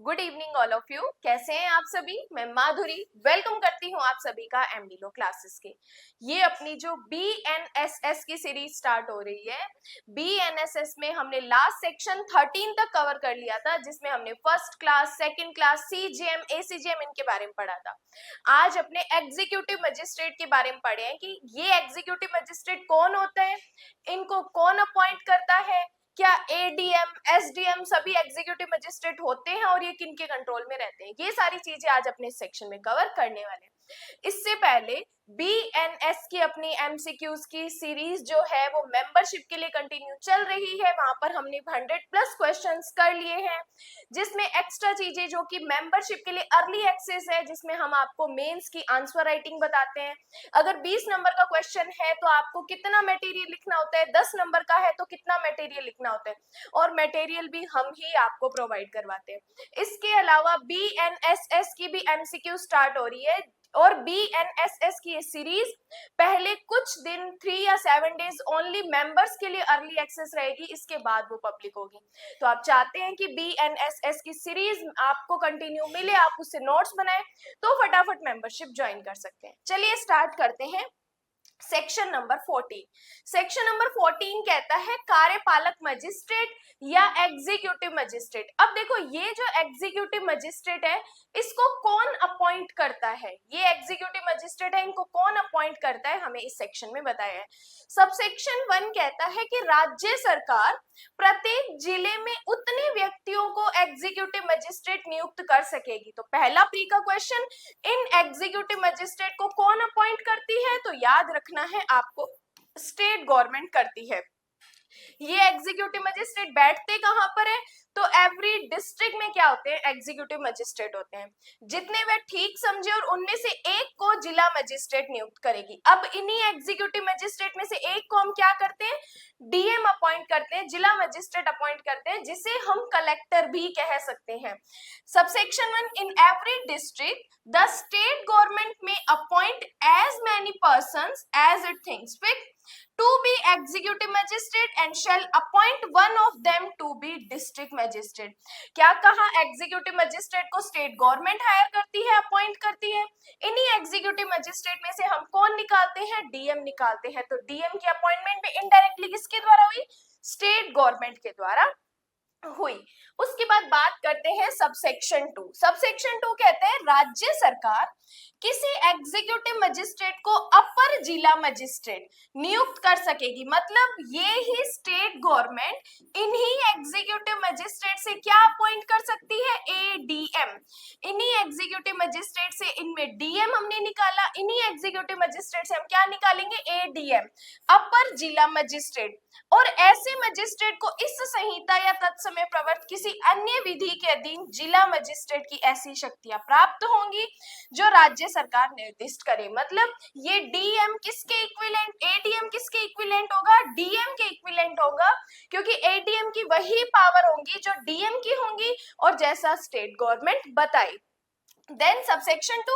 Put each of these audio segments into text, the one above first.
Good evening all of you. कैसे हैं आप सभी? मैं माधुरी वेलकम करती हूँ आप सभी का एमडी लो क्लासेस के। ये अपनी जो बीएनएसएस की सीरीज स्टार्ट हो रही है। बीएनएसएस में हमने लास्ट सेक्शन 13 तक कवर कर लिया था, जिसमें हमने first class, second class, CGM, ACGM इनके बारे में पढ़ा था। आज अपने एग्जीक्यूटिव मजिस्ट्रेट के बारे में पढ़े हैं कि ये एग्जीक्यूटिव मजिस्ट्रेट कौन होता है, इनको कौन अपॉइंट करता है, क्या एडीएम, एसडीएम सभी एग्जीक्यूटिव मजिस्ट्रेट होते हैं और ये किन के कंट्रोल में रहते हैं। ये सारी चीजें आज अपने सेक्शन में कवर करने वाले हैं। इससे पहले बीएनएस की अपनी एमसीक्यूज की सीरीज जो है वो मेंबरशिप के लिए कंटिन्यू चल रही है। वहां पर हमने 100+ क्वेश्चंस कर लिए हैं, जिसमें एक्स्ट्रा चीजें जो कि मेंबरशिप के लिए अर्ली एक्सेस है, जिसमें हम आपको मेंस की आंसर राइटिंग बताते हैं। अगर 20 नंबर का क्वेश्चन है तो आपको कितना मटेरियल लिखना होता है, 10 नंबर का है तो कितना मटेरियल लिखना होता है, और मटेरियल भी हम ही आपको प्रोवाइड करवाते हैं। इसके अलावा बीएनएसएस की भी एमसीक्यू स्टार्ट हो रही है, और बीएनएसएस की ये सीरीज पहले कुछ दिन 3 या 7 डेज ओनली मेंबर्स के लिए अर्ली एक्सेस रहेगी, इसके बाद वो पब्लिक होगी। तो आप चाहते हैं कि बीएनएसएस की सीरीज आपको कंटिन्यू मिले, आप उससे नोट्स बनाएं, तो फटाफट मेंबरशिप ज्वाइन कर सकते हैं। चलिए स्टार्ट करते हैं। Section number 14। सेक्शन नंबर 14 कहता है कार्यपालक मजिस्ट्रेट या एग्जीक्यूटिव मजिस्ट्रेट। अब देखो, ये जो एग्जीक्यूटिव मजिस्ट्रेट है इसको कौन अपॉइंट करता है, ये एग्जीक्यूटिव मजिस्ट्रेट है, इनको कौन अपॉइंट करता है, हमें इस सेक्शन में बताया है। सबसेक्शन 1 कहता है कि राज्य सरकार प्रत्येक जिले में उतने व्यक्तियों को एग्जीक्यूटिव मजिस्ट्रेट नियुक्त कर सकेगी। तो पहला प्री का क्वेश्चन, इन एग्जीक्यूटिव मजिस्ट्रेट को कौन अपॉइंट करती है, तो याद रखना है आपको, स्टेट गवर्नमेंट करती है। ये एग्जीक्यूटिव मजिस्ट्रेट बैठते कहां पर है, तो एवरी डिस्ट्रिक्ट में क्या होते हैं, एग्जीक्यूटिव मजिस्ट्रेट होते हैं, जितने वे ठीक समझे, और उनमें से एक को जिला मजिस्ट्रेट नियुक्त करेगी। अब इन्हीं एग्जीक्यूटिव मजिस्ट्रेट में से एक को हम क्या करते हैं, डीएम अपॉइंट करते हैं, जिला मजिस्ट्रेट अपॉइंट करते हैं, जिसे हम कलेक्टर भी कह सकते हैं। Subsection 1, in every district the state government may appoint as many persons as it thinks fit to be executive magistrate and shall appoint one of them to be district magistrate। क्या कहा, executive magistrate को state government higher करती है, appoint करती है। इन्हीं executive magistrate में से हम कौन निकालते हैं, डीएम निकालते हैं। तो डीएम की अपॉइंटमेंट भी इनडायरेक्टली किसके द्वारा हुई, स्टेट गवर्नमेंट के द्वारा हुई। उसके बाद बात करते हैं सबसेक्शन 2। सबसेक्शन 2 कहते हैं राज्य सरकार किसी एग्जीक्यूटिव मजिस्ट्रेट को अपर जिला मजिस्ट्रेट नियुक्त कर सकेगी। मतलब ये ही स्टेट गवर्नमेंट इन्हीं एग्जीक्यूटिव मजिस्ट्रेट से क्या अपॉइंट कर सकती है, एडीएम। इन्हीं एग्जीक्यूटिव मजिस्ट्रेट से, इनमें डीएम हमने निकाला, इन्हीं एग्जीक्यूटिव मजिस्ट्रेट से हम क्या निकालेंगे, एडीएम, अपर जिला मजिस्ट्रेट। और ऐसे मजिस्ट्रेट को इस संहिता या तत्समय प्रवर्त किसी अन्य विधि के अधीन जिला मजिस्ट्रेट की ऐसी शक्तियां प्राप्त होंगी जो राज्य सरकार निर्दिष्ट करे। मतलब ये डीएम किसके इक्विवेलेंट, एडीएम किसके इक्विवेलेंट होगा, डीएम के इक्विवेलेंट होगा, क्योंकि एडीएम की वही पावर होंगी जो डीएम की होंगी, और जैसा स्टेट गवर्नमेंट बताए। Then subsection 2,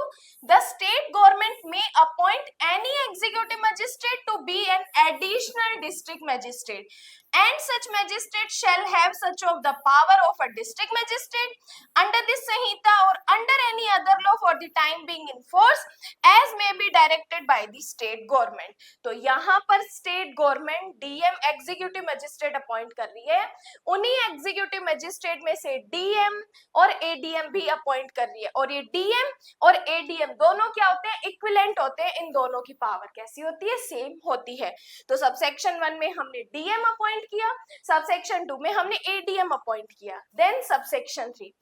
the state government may appoint any executive magistrate to be an additional district magistrate, and such magistrate shall have such of the power of a district magistrate under this Sanhita or under any other law for the time being in force as may be directed by the state government। तो यहाँ पर state government DM executive magistrate appoint कर रही है, उन्हीं executive magistrate में से DM और एडीएम भी अपॉइंट कर रही है। और ये डीएम और एडीएम दोनों क्या होते हैं, इक्विवेलेंट होते हैं। इन दोनों की पावर कैसी होती है, सेम होती है। तो सबसेक्शन 1 में हमने डीएम अपॉइंट किया, सबसेक्शन 2 में हमने एडीएम अपॉइंट किया। देन सबसेक्शन 3,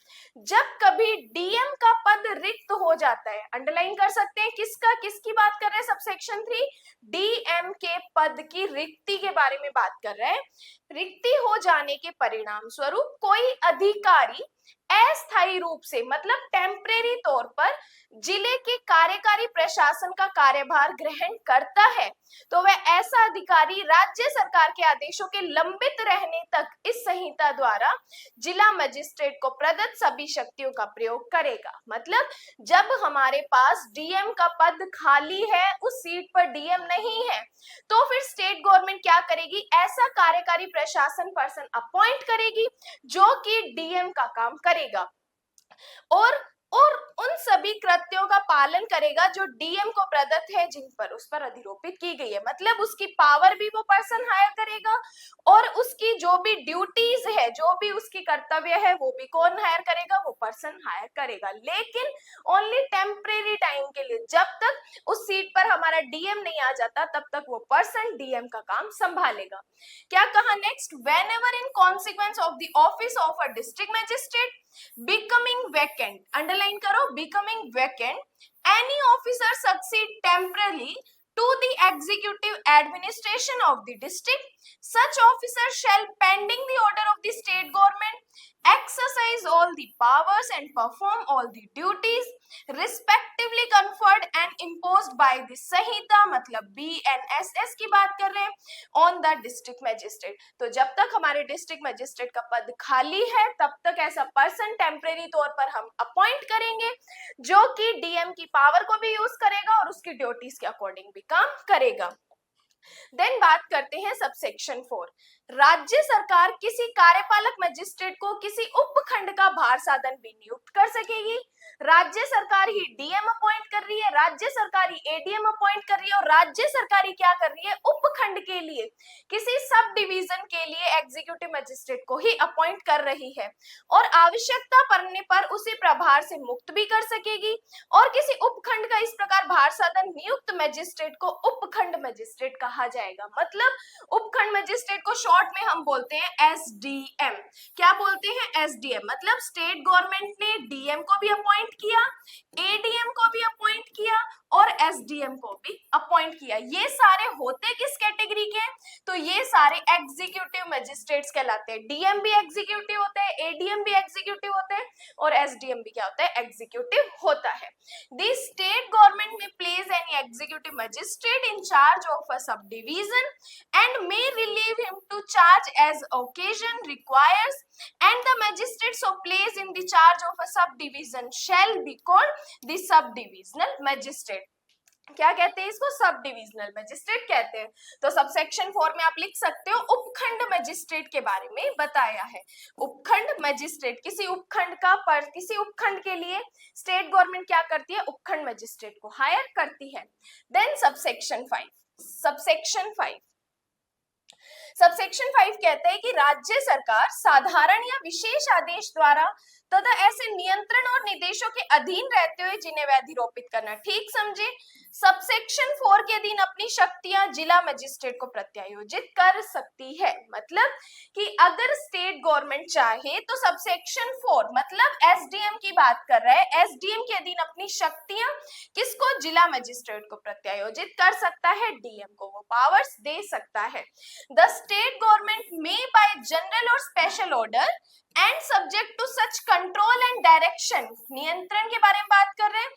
जब कभी डीएम का पद रिक्त हो जाता है, अंडरलाइन कर सकते हैं किसका, किसकी बात कर रहे हैं, सबसेक्शन 3 डीएम के पद की रिक्ति के बारे में बात कर रहे हैं। रिक्ति हो जाने के परिणाम स्वरूप कोई अधिकारी अस्थायी रूप से, मतलब टेम्परेरी तौर पर जिले के कार्यकारी प्रशासन का कार्यभार ग्रहण करता है, तो वह ऐसा अधिकारी राज्य सरकार के आदेशों के लंबित रहने तक इस संहिता द्वारा जिला मजिस्ट्रेट को प्रदत्त सभी शक्तियों का प्रयोग करेगा। मतलब जब हमारे पास डीएम का पद खाली है, उस सीट पर डीएम नहीं है, तो फिर स्टेट गवर्नमेंट क्या करेगी, ऐसा कार्यकारी प्रशासन पर्सन अपॉइंट करेगी जो कि डीएम का काम करेगा। और उन सभी कृत्यों का पालन करेगा जो डीएम को प्रदत्त है जिन पर उस पर अधिरोपित की गई है। मतलब उसकी पावर भी वो पर्सन हायर करेगा और उसकी जो भी ड्यूटीज है, जो भी उसकी कर्तव्य है, वो भी कौन हायर करेगा? वो पर्सन हायर करेगा, लेकिन ओनली टेम्परेरी टाइम के लिए। जब तक उस सीट पर हमारा डीएम नहीं आ जाता तब तक वो पर्सन डीएम का काम संभालेगा। क्या कहा next? When ever in consequence of the office of a district magistrate becoming vacant, underline करो, becoming vacant, any officer succeed temporarily to the executive administration of the district, such officer shall pending the order of the state government exercise all the powers and perform all the duties respectively conferred and imposed by the संहिता, मतलब BNSS की बात कर रहे हैं, on the district magistrate. तो जब तक हमारे डिस्ट्रिक्ट मैजिस्ट्रेट का पद खाली है तब तक ऐसा पर्सन टेम्परेरी तौर पर हम अपॉइंट करेंगे जो कि डीएम की पावर को भी यूज करेगा और उसकी ड्यूटीज के अकॉर्डिंग भी काम करेगा। देन बात करते हैं सबसेक्शन 4। राज्य सरकार किसी कार्यपालक मजिस्ट्रेट को किसी उपखंड का भार साधन भी नियुक्त कर सकेगी। राज्य सरकार ही डीएम अपॉइंट कर रही है, राज्य सरकार ही एडीएम अपॉइंट कर रही है और राज्य सरकार ही क्या कर रही है? उपखंड के लिए किसी सब डिवीजन के लिए एग्जीक्यूटिव मजिस्ट्रेट को ही अपॉइंट कर रही है और आवश्यकता पड़ने पर उसे प्रभार से मुक्त भी कर सकेगी। और किसी उपखंड का इस प्रकार भार साधन नियुक्त मजिस्ट्रेट को उपखंड मजिस्ट्रेट कहा जाएगा। मतलब उपखंड मजिस्ट्रेट को शॉर्ट में हम बोलते हैं एसडीएम। क्या बोलते हैं? एसडीएम। मतलब स्टेट गवर्नमेंट ने डीएम को भी अपॉइंट किया, एडीएम को भी अपॉइंट किया और एसडीएम को भी अपॉइंट किया। ये सारे होते किस कैटेगरी के? तो ये सारे एग्जीक्यूटिव मजिस्ट्रेट्स कहलाते हैं। डीएम भी एग्जीक्यूटिव होते हैं, एडीएम भी एग्जीक्यूटिव होते हैं और एसडीएम भी क्या होता है? एग्जीक्यूटिव होता है। The state government may place any executive magistrate in charge of a subdivision and may relieve him to charge as occasion requires, and the magistrate so placed in the charge of a subdivision shall be called the subdivisional magistrate। क्या कहते हैं इसको? Sub divisional magistrate कहते हैं। तो subsection 4 में आप लिख सकते हो उपखंड मजिस्ट्रेट के बारे में बताया है। उपखंड मजिस्ट्रेट, किसी उपखंड का पर किसी उपखंड के लिए स्टेट गवर्नमेंट क्या करती है? उपखंड मजिस्ट्रेट को हायर करती है। Then subsection 5। सबसेक्शन 5 कहता है कि राज्य सरकार साधारण या विशेष आदेश द्वारा तथा ऐसे नियंत्रण और निर्देशों के अधीन रहते हुए जिन्हें वह अधिरोपित करना। ठीक समझे? सबसेक्शन 4 के अधीन अपनी शक्तियां जिला मजिस्ट्रेट को प्रत्यायोजित कर सकती है। मतलब कि अगर स्टेट गवर्नमेंट चाहे तो सबसेक्शन 4 मतलब एसडीएम की बात कर रहा है, एसडीएम के अधीन अपनी शक्तियां किसको? जिला मजिस्ट्रेट को प्रत्यायोजित कर सकता है, डीएम को वो पावर्स दे सकता है। The state government may by general or special order and subject to such control and direction, नियंत्रण के बारे में बात कर रहे हैं,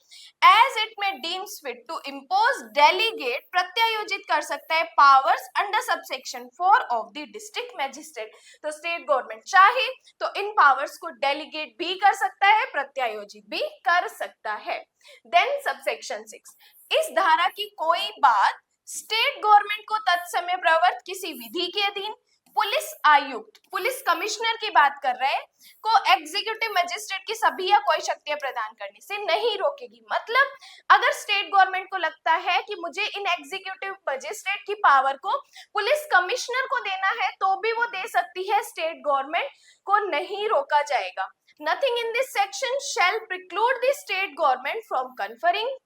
as it may deems fit to impose delegate, प्रत्यायोजित कर सकता है powers under subsection 4 of the district magistrate. तो स्टेट गवर्नमेंट चाहे तो इन पावर्स को डेलीगेट भी कर सकता है, प्रत्यायोजित भी कर सकता है। देन सबसेक्शन 6, इस धारा की कोई बात स्टेट गवर्नमेंट को तत्समय प्रवर्त किसी विधि के अधीन पुलिस आयुक्त, पुलिस कमिश्नर की बात कर रहे हैं, को एग्जीक्यूटिव मजिस्ट्रेट की सभी या कोई शक्तियां प्रदान करने से नहीं रोकेगी। मतलब अगर स्टेट गवर्नमेंट को लगता है कि मुझे इन एग्जीक्यूटिव मजिस्ट्रेट की पावर को पुलिस कमिश्नर को देना है तो भी वो दे सकती है, स्टेट गवर्नमेंट को नहीं रोका जाएगा। Nothing in this section shall preclude the state government from conferring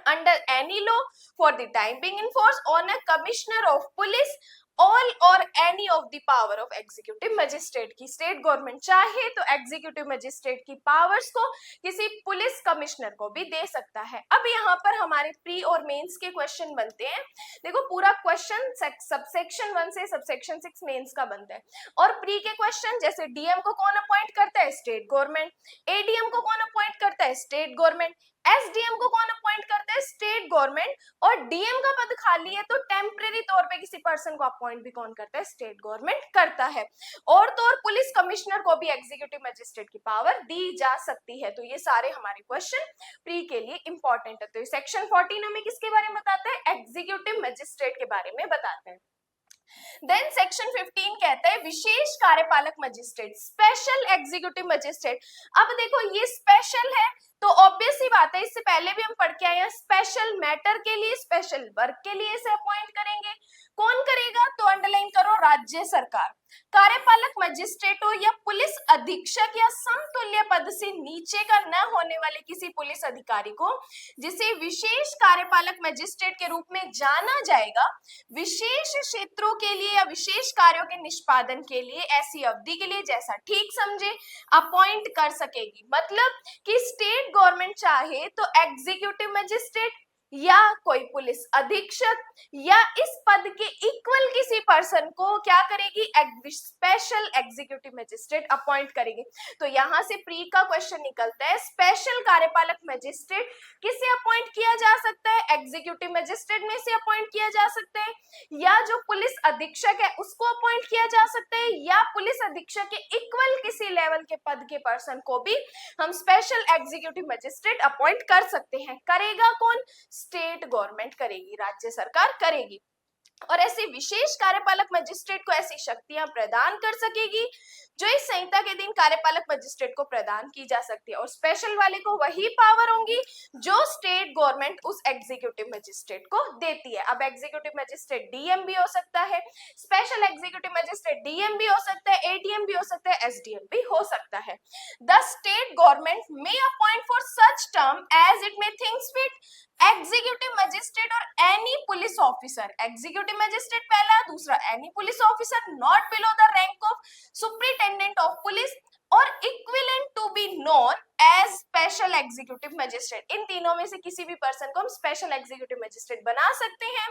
under any law for the time being in force on a commissioner of police all or any of the power of executive magistrate की state government चाहे तो executive magistrate की powers को किसी police commissioner को भी दे सकता है। अब यहाँ पर हमारे प्री और मेंस के क्वेश्चन बनते हैं। देखो पूरा क्वेश्चन सबसेक्शन 1 से सबसेक्शन 6 मेंस का बनता है और प्री के क्वेश्चन जैसे डीएम को कौन अपॉइंट करता है? State government. एडीएम को कौन अपॉइंट करता है? State government. एसडीएम को कौन अपॉइंट करता है? State government. और डीएम का पद खाली है तो टेम्परेरी तौर पे किसी पर्सन को अपॉइंट भी कौन करता है? स्टेट गवर्नमेंट करता है। और तो और पुलिस कमिश्नर को भी एग्जीक्यूटिव मजिस्ट्रेट की पावर दी जा सकती है। तो ये सारे हमारे क्वेश्चन प्री के लिए इंपॉर्टेंट है। तो सेक्शन 14 हमें किसके बारे में बताता है? एग्जीक्यूटिव मजिस्ट्रेट के बारे में बताते हैं। देन सेक्शन 15 कहता है विशेष कार्यपालक मजिस्ट्रेट, स्पेशल एग्जीक्यूटिव मजिस्ट्रेट। अब देखो ये स्पेशल है तो ऑब्वियस ही बात है, इससे पहले भी हम पढ़ के आए हैं, स्पेशल मैटर के लिए, स्पेशल वर्क के लिए इसे अपॉइंट करेंगे। कौन करेगा? तो अंडरलाइन करो, राज्य सरकार। कार्यपालक मजिस्ट्रेटों या पुलिस अधीक्षक या समतुल्य पद से नीचे का न होने वाले किसी पुलिस अधिकारी को, जिसे विशेष कार्यपालक मजिस्ट्रेट के रूप में जाना जाएगा, विशेष क्षेत्रों के लिए या विशेष कार्यों के निष्पादन के लिए ऐसी अवधि के लिए जैसा ठीक समझे अपॉइंट कर सकेगी। मतलब कि स्टेट गवर्नमेंट चाहे तो एग्जीक्यूटिव मजिस्ट्रेट या कोई पुलिस अधीक्षक या इस पद के इक्वल किसी पर्सन को क्या करेगी? स्पेशल एग्जीक्यूटिव मजिस्ट्रेट अपॉइंट करेगी। तो यहां से प्री का क्वेश्चन निकलता है, स्पेशल कार्यपालक मजिस्ट्रेट किसे अपॉइंट किया जा सकता है? एग्जीक्यूटिव मजिस्ट्रेट में से अपॉइंट किया जा सकता है, या जो पुलिस अधीक्षक है उसको अपॉइंट किया जा सकता है, या पुलिस अधीक्षक के इक्वल किसी लेवल के पद के पर्सन को भी हम स्पेशल एग्जीक्यूटिव मजिस्ट्रेट अपॉइंट कर सकते हैं। करेगा कौन? स्टेट गवर्नमेंट करेगी, राज्य सरकार करेगी। और ऐसे विशेष कार्यपालक मजिस्ट्रेट को ऐसी शक्तियां प्रदान कर सकेगी जो इस संहिता के दिन कार्यपालक मजिस्ट्रेट को प्रदान की जा सकती है, और स्पेशल वाले को वही पावर होंगी जो स्टेट गवर्नमेंट उस एग्जीक्यूटिव मजिस्ट्रेट को देती है। अब एग्जीक्यूटिव मजिस्ट्रेट डीएम भी हो सकता है, स्पेशल एग्जीक्यूटिव मजिस्ट्रेट डीएम भी हो सकता है, एडीएम भी हो सकता है, एसडीएम भी हो सकता है। The state government may appoint for such term as it may thinks fit executive magistrate or any police officer. Executive magistrate पहला, दूसरा any police officer not below the rank of superintendent of police or equivalent to be known as special executive magistrate. इन तीनों में से किसी भी person को हम स्पेशल एग्जीक्यूटिव मजिस्ट्रेट बना सकते हैं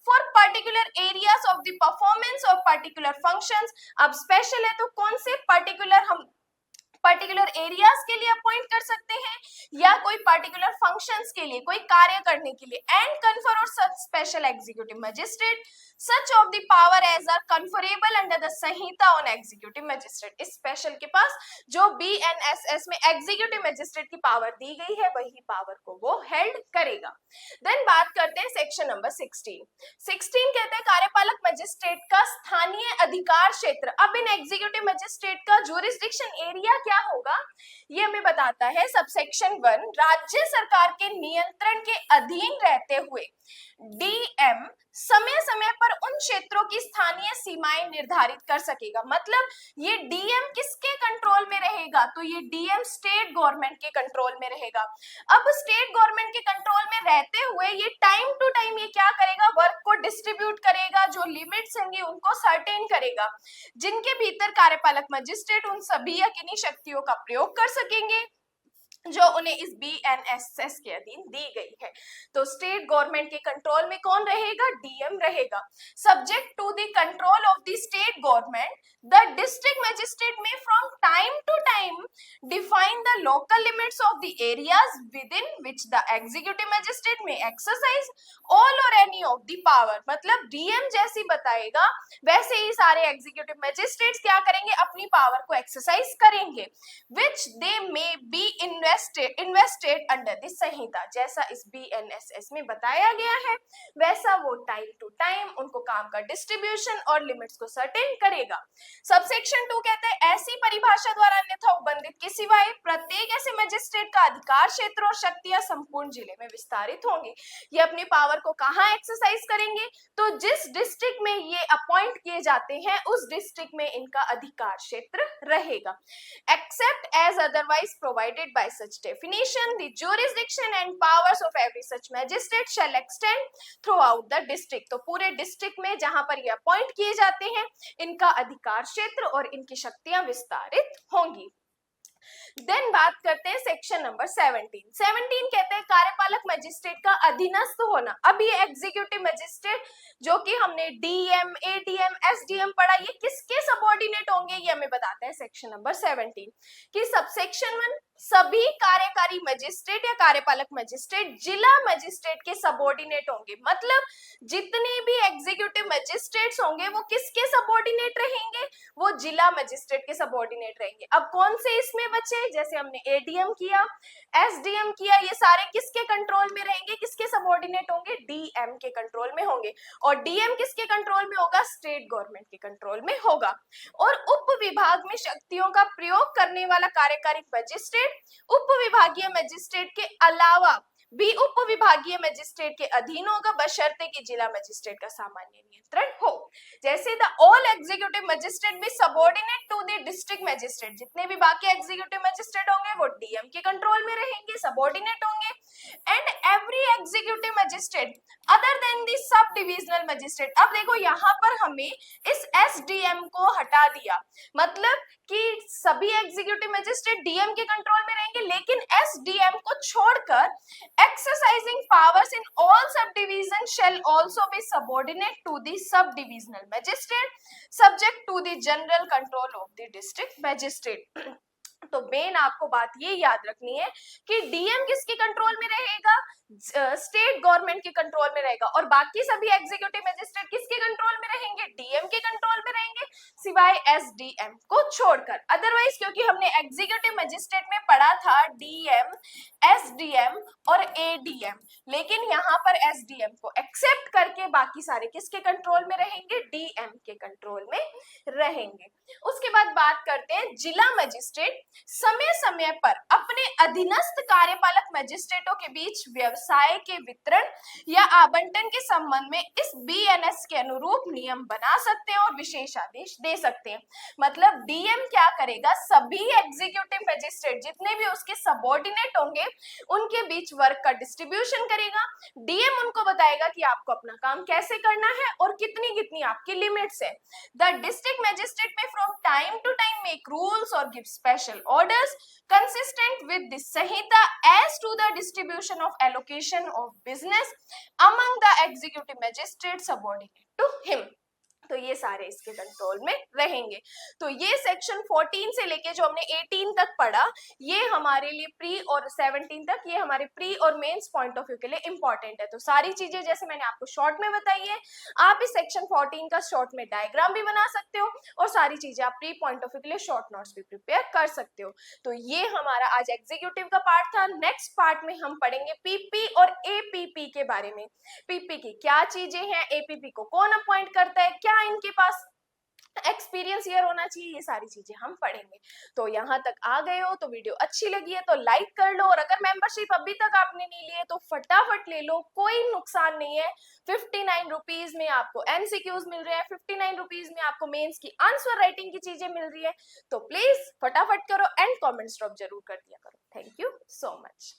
for particular areas of the performance और पर्टिकुलर फंक्शंस। अब स्पेशल है तो कौन से पर्टिकुलर हम पर्टिकुलर एरियाज के लिए अपॉइंट कर सकते हैं, या कोई पर्टिकुलर फंक्शंस के लिए, कोई कार्य करने के लिए। And confer on such special executive magistrate such of the power as are conferable under the Sanhita on executive magistrate. इस स्पेशल के पास जो बीएनएसएस में एग्जीक्यूटिव मजिस्ट्रेट की पावर दी गई है वही पावर को वो हेल्ड करेगा। देन बात करते हैं सेक्शन नंबर 16 कहते हैं कार्यपालक मजिस्ट्रेट का स्थानीय अधिकार क्षेत्र। अब इन एग्जीक्यूटिव मजिस्ट्रेट का ज्यूरिसडिक्शन एरिया क्या होगा ये हमें बताता है सबसेक्शन 1, राज्य सरकार के नियंत्रण के अधीन रहते हुए डीएम समय समय पर उन क्षेत्रों की स्थानीय सीमाएं निर्धारित कर सकेगा। मतलब ये डीएम किसके कंट्रोल में रहेगा? तो ये डीएम स्टेट गवर्नमेंट के कंट्रोल में रहेगा। अब स्टेट गवर्नमेंट के कंट्रोल में रहते हुए ये टाइम टू टाइम ये क्या करेगा? वर्क को डिस्ट्रीब्यूट करेगा, जो लिमिट्स होंगी उनको सर्टेन करेगा, जिनके भीतर कार्यपालक मजिस्ट्रेट उन सभी या किन्हीं शक्तियों का प्रयोग कर सकेंगे जो उन्हें इस बीएनएसएस के अधीन दी गई है। तो स्टेट गवर्नमेंट के कंट्रोल में कौन रहेगा? डीएम रहेगा। Subject to the control of the state government the district magistrate may from time to time define the local limits of the areas within which the executive magistrate may exercise all or any of the power. मतलब DM जैसी बताएगा वैसे ही सारे executive magistrates क्या करेंगे? अपनी power को exercise करेंगे, which they may be invested under this Sanhita. जैसा इस बीएनएसएस में बताया गया है वैसा वो टाइम टू टाइम उनको काम का डिस्ट्रीब्यूशन और लिमिट्स को सर्टेन करेगा। सबसेक्शन 2 कहते हैं ऐसी परिभाषा द्वारा अन्यथा उल्लंघित के सिवाय प्रत्येक ऐसे मजिस्ट्रेट का अधिकार क्षेत्र और शक्तियां संपूर्ण जिले में विस्तारित होंगी। ये अपनी पावर को कहां एक्सरसाइज करेंगे? तो जिस डिस्ट्रिक्ट में ये अपॉइंट किए जाते हैं उस डिस्ट्रिक्ट में इनका अधिकार क्षेत्र रहेगा। Except as otherwise provided by such definition, the jurisdiction and powers of every such magistrate shall extend throughout the district। तो पूरे डिस्ट्रिक्ट में जहां पर ये अपॉइंट किए जाते हैं इनका अधिकार क्षेत्र और इनकी शक्तियां विस्तारित होंगी। देन बात करते हैं सेक्शन नंबर 17 कहते हैं कार्यपालक मजिस्ट्रेट का अधीनस्थ होना। अब ये एग्जीक्यूटिव मजिस्ट्रेट जो कि हमने डीएम, एडीएम, एसडीएम पढ़ा, ये किसके सबऑर्डिनेट होंगे ये हमें बताता है सेक्शन नंबर 17 कि सबसेक्शन 1 सभी कार्यकारी मजिस्ट्रेट या कार्यपालक मजिस्ट्रेट जिला मजिस्ट्रेट के सबऑर्डिनेट होंगे। मतलब जितने भी एग्जीक्यूटिव मजिस्ट्रेट्स होंगे वो किसके सबऑर्डिनेट रहेंगे? वो जिला मजिस्ट्रेट के सबऑर्डिनेट रहेंगे। अब कौन से इसमें बचे? से, जैसे हमने एडीएम किया, एसडीएम किया, ये सारे किसके कंट्रोल में रहेंगे, किसके सबऑर्डिनेट होंगे, डीएम के कंट्रोल में होंगे। और डीएम किसके कंट्रोल में होगा, स्टेट गवर्नमेंट के कंट्रोल में होगा। और उप विभाग में शक्तियों का प्रयोग करने वाला कार्यकारी मजिस्ट्रेट उप विभागीय मजिस्ट्रेट के अलावा भी उप विभागीय मजिस्ट्रेट के अधीन होगा, बशर्ते कि जिला मजिस्ट्रेट का सामान्य नियंत्रण हो। जैसे द ऑल एग्जीक्यूटिव मजिस्ट्रेट भी subordinate to the district magistrate, जितने भी बाकी एग्जीक्यूटिव मजिस्ट्रेट होंगे वो डीएम के कंट्रोल में रहेंगे, सबऑर्डिनेट होंगे। And every executive magistrate other than the sub divisional magistrate, अब देखो यहाँ पर हमें इस एसडीएम को हटा दिया, मतलब कि सभी एग्जीक्यूटिव मजिस्ट्रेट डीएम के कंट्रोल में रहेंगे, लेकिन एसडीएम को छोड़कर exercising powers in all subdivision shall also be subordinate to the subdivisional magistrate subject to the general control of the district magistrate। तो मेन आपको बात ये याद रखनी है कि डीएम किसके कंट्रोल में रहेगा, स्टेट गवर्नमेंट के कंट्रोल में रहेगा, और बाकी सभी एग्जीक्यूटिव मजिस्ट्रेट किसके कंट्रोल में रहेंगे, डीएम के कंट्रोल में रहेंगे, सिवाय एसडीएम को छोड़कर। अदरवाइज क्योंकि हमने एग्जीक्यूटिव मजिस्ट्रेट में पढ़ा था डीएम, एसडीएम और एडीएम, लेकिन यहाँ पर एसडीएम को एक्सेप्ट करके बाकी सारे किसके कंट्रोल में रहेंगे, डीएम के कंट्रोल में रहेंगे। उसके बाद बात करते हैं जिला मजिस्ट्रेट समय समय पर अपने अधीनस्थ कार्यपालक मजिस्ट्रेटों के बीच व्यवसाय के वितरण या आवंटन के संबंध में इस बीएनएस के अनुरूप नियम बना सकते हैं और विशेष आदेश दे सकते हैं। मतलब डीएम क्या करेगा, सभी एग्जीक्यूटिव मजिस्ट्रेट जितने भी उसके सबऑर्डिनेट होंगे उनके बीच वर्क का डिस्ट्रीब्यूशन करेगा। डीएम उनको बताएगा कि आपको अपना काम कैसे करना है और कितनी कितनी आपकी लिमिट्स है। The district magistrate may from time to time make rules or give special orders consistent with the Sanhita as to the distribution of allocation of business among the executive magistrates subordinate to him। तो ये सारे इसके control में रहेंगे। तो ये section 14 से लेके जो हमने 18 तक पढ़ा, ये हमारे लिए प्री और 17 तक ये हमारे प्री और मेंस पॉइंट ऑफ व्यू के लिए इंपॉर्टेंट है। तो सारी चीजें जैसे मैंने आपको शॉर्ट में बताई है, आप इस सेक्शन 14 का शॉर्ट में डायग्राम भी बना सकते हो और सारी चीजें आप प्री पॉइंट ऑफ व्यू के लिए शॉर्ट नोट्स भी प्रिपेयर कर सकते हो। तो ये हमारा आज एग्जीक्यूटिव का पार्ट था। नेक्स्ट पार्ट में हम पढ़ेंगे पीपी और एपीपी के बारे में। पीपी की क्या चीजें हैं, एपीपी को कौन अपॉइंट करता है, क्या इनके पास एक्सपीरियंस ईयर होना चाहिए, ये सारी चीजें हम पढ़ेंगे। तो यहाँ तक आ गए हो तो वीडियो अच्छी लगी है तो लाइक कर लो, और अगर मेंबरशिप अभी तक आपने नहीं ली है तो फटाफट ले लो, कोई नुकसान नहीं है। 59 रुपीज में आपको एमसीक्यूज मिल रहे हैं, 59 रुपीज में आपको मेंस की आंसर राइटिंग की चीजें मिल रही है। तो प्लीज फटाफट करो एंड कॉमेंट्स ड्रॉप जरूर कर दिया करो। Thank you so much.